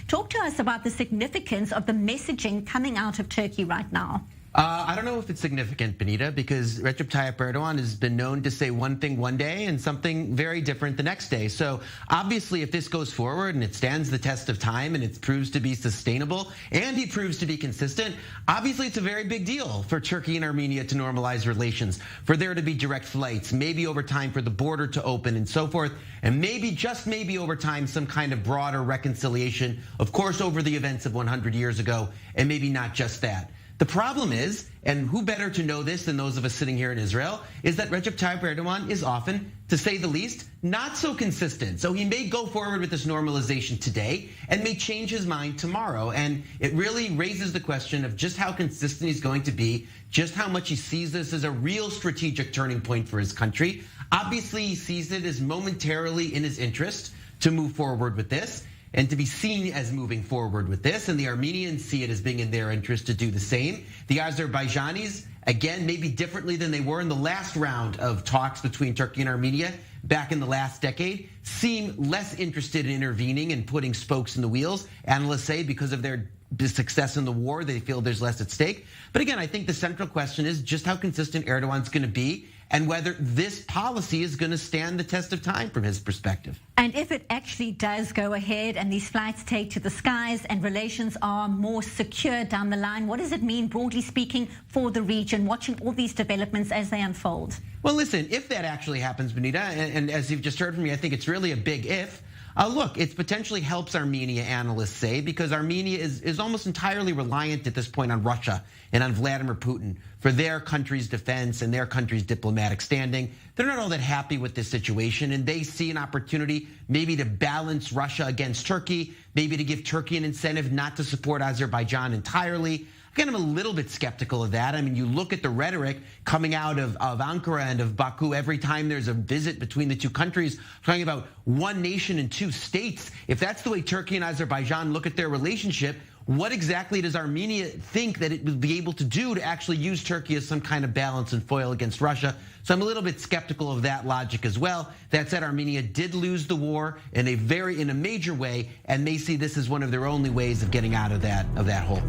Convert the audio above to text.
Talk to us about the significance of the messaging coming out of Turkey right now. I don't know if it's significant, Benita, because Recep Tayyip Erdogan has been known to say one thing one day and something very different the next day. So obviously, if this goes forward and it stands the test of time and it proves to be sustainable and he proves to be consistent, obviously it's a very big deal for Turkey and Armenia to normalize relations, for there to be direct flights, maybe over time for the border to open and so forth, and maybe, just maybe over time, some kind of broader reconciliation, of course, over the events of 100 years ago, and maybe not just that. The problem is, and who better to know this than those of us sitting here in Israel, is that Recep Tayyip Erdogan is often, to say the least, not so consistent. So he may go forward with this normalization today and may change his mind tomorrow. And it really raises the question of just how consistent he's going to be, just how much he sees this as a real strategic turning point for his country. Obviously, he sees it as momentarily in his interest to move forward with this, and to be seen as moving forward with this, and the Armenians see it as being in their interest to do the same. The Azerbaijanis, again, maybe differently than they were in the last round of talks between Turkey and Armenia back in the last decade, seem less interested in intervening and putting spokes in the wheels. Analysts say because of their success in the war, they feel there's less at stake. But again, I think the central question is just how consistent Erdogan's gonna be and whether this policy is gonna stand the test of time from his perspective. And if it actually does go ahead and these flights take to the skies and relations are more secure down the line, what does it mean, broadly speaking, for the region, watching all these developments as they unfold? Well, listen, if that actually happens, Benita, and as you've just heard from me, I think it's really a big if. Look, it potentially helps Armenia, analysts say, because Armenia is almost entirely reliant at this point on Russia and on Vladimir Putin for their country's defense and their country's diplomatic standing. They're not all that happy with this situation, and they see an opportunity maybe to balance Russia against Turkey, maybe to give Turkey an incentive not to support Azerbaijan entirely. Again, I'm a little bit skeptical of that. I mean, you look at the rhetoric coming out of Ankara and of Baku every time there's a visit between the two countries, talking about one nation and two states. If that's the way Turkey and Azerbaijan look at their relationship, what exactly does Armenia think that it would be able to do to actually use Turkey as some kind of balance and foil against Russia? So I'm a little bit skeptical of that logic as well. That said, Armenia did lose the war in a major way, and they see this as one of their only ways of getting out of that hole.